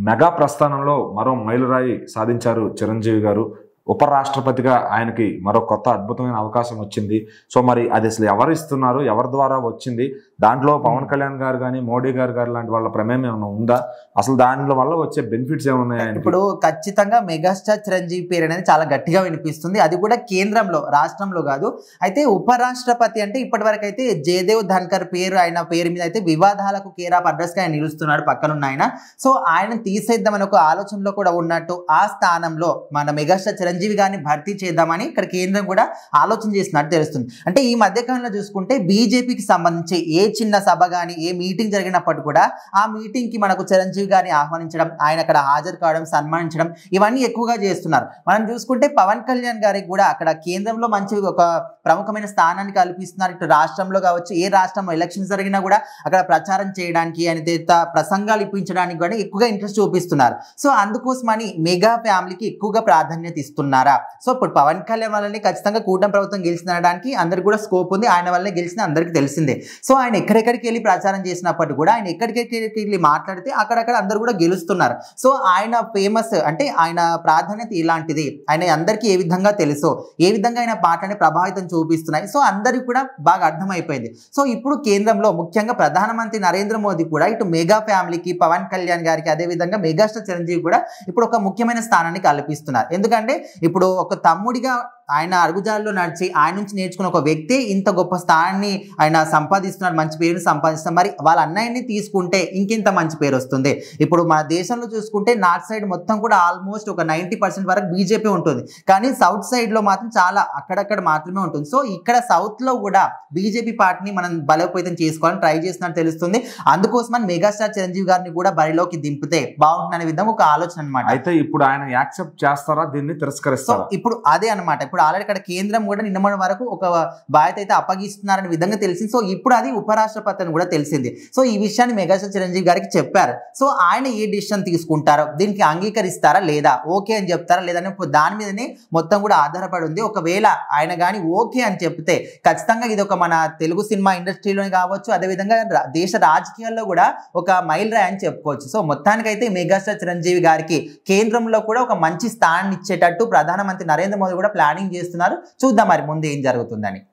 Mega ప్రస్థానంలో మరో మైలురాయి సాధించారు చిరంజీవి గారు. ఉపరాష్ట్రపతిగా ఆయనకి మరో కొత్త అద్భుతమైన అవకాశం వచ్చింది. సో మరి అది అసలు ఎవరు ఇస్తున్నారు, ఎవరి ద్వారా వచ్చింది, దాంట్లో పవన్ కళ్యాణ్ గారు కానీ మోడీ గారు లాంటి వాళ్ళ ప్రమేయం ఏమైనా ఉందా, అసలు దాని వల్ల వచ్చే బెనిఫిట్స్ ఏమున్నాయి? ఇప్పుడు ఖచ్చితంగా మెగాస్టార్ చిరంజీవి పేరు అనేది చాలా గట్టిగా వినిపిస్తుంది, అది కూడా కేంద్రంలో, రాష్ట్రంలో కాదు. అయితే ఉపరాష్ట్రపతి అంటే ఇప్పటి వరకు అయితే జయదేవ్ ధన్కర్ పేరు, ఆయన పేరు మీద అయితే వివాదాలకు కేర్ ఆఫ్ అడ్రస్ గా ఆయన నిలుస్తున్నాడు పక్కనున్న ఆయన. సో ఆయన తీసేద్దామని ఒక ఆలోచనలో కూడా ఉన్నట్టు ఆ స్థానంలో మన మెగాస్టార్ చిరంజీవి గారిని భర్తీ చేద్దామని ఇక్కడ కేంద్రం కూడా ఆలోచన చేసినట్టు తెలుస్తుంది. అంటే ఈ మధ్యకాలంలో చూసుకుంటే బీజేపీకి సంబంధించి ఏ చిన్న సభ కానీ ఏ మీటింగ్ జరిగినప్పటికీ కూడా ఆ మీటింగ్ కి మనకు చిరంజీవి గారిని ఆహ్వానించడం, ఆయన అక్కడ హాజరు కావడం, సన్మానించడం ఇవన్నీ ఎక్కువగా చేస్తున్నారు. మనం చూసుకుంటే పవన్ కళ్యాణ్ గారికి కూడా అక్కడ కేంద్రంలో మంచి ఒక ప్రముఖమైన స్థానాన్ని కల్పిస్తున్నారు. ఇటు రాష్ట్రంలో కావచ్చు, ఏ రాష్ట్రంలో ఎలక్షన్స్ జరిగినా కూడా అక్కడ ప్రచారం చేయడానికి, ఆయన ప్రసంగాలు ఇప్పించడానికి కూడా ఎక్కువగా ఇంట్రెస్ట్ చూపిస్తున్నారు. సో అందుకోసమని మెగా ఫ్యామిలీకి ఎక్కువగా ప్రాధాన్యత ఇస్తున్నారా? సో ఇప్పుడు పవన్ కళ్యాణ్ వల్లనే ఖచ్చితంగా కూటమి ప్రభుత్వం గెలిచిందనడానికి అందరికి కూడా స్కోప్ ఉంది, ఆయన వల్లనే గెలిచిన అందరికీ తెలిసిందే. సో ఆయన ఎక్కడెక్కడికి వెళ్ళి ప్రచారం చేసినప్పటికీ కూడా, ఆయన ఎక్కడికెక్కడికి వెళ్ళి మాట్లాడితే అక్కడక్కడ అందరూ కూడా గెలుస్తున్నారు. సో ఆయన ఫేమస్ అంటే ఆయన ప్రాధాన్యత ఇలాంటిది, ఆయన అందరికీ ఏ విధంగా తెలుసో, ఏ విధంగా ఆయన మాటని ప్రభావితం చూపిస్తున్నాయి. సో అందరికి కూడా బాగా అర్థమైపోయింది. సో ఇప్పుడు కేంద్రంలో ముఖ్యంగా ప్రధానమంత్రి నరేంద్ర మోదీ కూడా ఇటు మెగా ఫ్యామిలీకి, పవన్ కళ్యాణ్ గారికి, అదేవిధంగా మెగాస్టార్ చిరంజీవి కూడా ఇప్పుడు ఒక ముఖ్యమైన స్థానాన్ని కల్పిస్తున్నారు. ఎందుకంటే ఇప్పుడు ఒక తమ్ముడిగా ఆయన అడుగుజాల్లో నడిచి ఆయన నుంచి నేర్చుకున్న ఒక వ్యక్తి ఇంత గొప్ప స్థానాన్ని ఆయన సంపాదిస్తున్నాడు, మంచి పేరుని సంపాదిస్తున్నారు. మరి వాళ్ళ అన్నయ్యని తీసుకుంటే ఇంకెంత మంచి పేరు వస్తుంది. ఇప్పుడు మన దేశంలో చూసుకుంటే నార్త్ సైడ్ మొత్తం కూడా ఆల్మోస్ట్ ఒక 90% వరకు బీజేపీ ఉంటుంది, కానీ సౌత్ సైడ్ లో మాత్రం చాలా అక్కడక్కడ మాత్రమే ఉంటుంది. సో ఇక్కడ సౌత్ లో కూడా బీజేపీ పార్టీని మనం బలోపేతం చేసుకోవాలని ట్రై చేస్తున్నట్టు తెలుస్తుంది. అందుకోసమని మెగాస్టార్ చిరంజీవి గారిని కూడా బరిలోకి దింపితే బాగుంటుందనే విధంగా ఒక ఆలోచన అనమాట. అయితే ఇప్పుడు ఆయన యాక్సెప్ట్ చేస్తారా, దీన్ని తిరస్కరిస్తారా? ఇప్పుడు అదే అనమాట. ఇప్పుడు ఆల్రెడీ ఇక్కడ కేంద్రం కూడా నిన్న వరకు ఒక బాధ్యత అయితే అప్పగిస్తున్నారనే విధంగా తెలిసింది. సో ఇప్పుడు అది ఉపరాష్ట్రపతి అని కూడా తెలిసింది. సో ఈ విషయాన్ని మెగాస్టార్ చిరంజీవి గారికి చెప్పారు. సో ఆయన ఏ డిసిషన్ తీసుకుంటారో, దీనికి అంగీకరిస్తారా లేదా, ఓకే అని చెప్తారా లేదని దాని మీదనే మొత్తం కూడా ఆధారపడి ఉంది. ఒకవేళ ఆయన కానీ ఓకే అని చెప్తే ఖచ్చితంగా ఇది ఒక మన తెలుగు సినిమా ఇండస్ట్రీలోనే కావచ్చు, అదేవిధంగా దేశ రాజకీయాల్లో కూడా ఒక మైల్ రాయి అని చెప్పుకోవచ్చు. సో మొత్తానికైతే మెగాస్టార్ చిరంజీవి గారికి కేంద్రంలో కూడా ఒక మంచి స్థానాన్ని ఇచ్చేటట్టు ప్రధానమంత్రి నరేంద్ర మోదీ కూడా ప్లానింగ్ చేస్తున్నారు. చూద్దాం మరి ముందు ఏం జరుగుతుందని.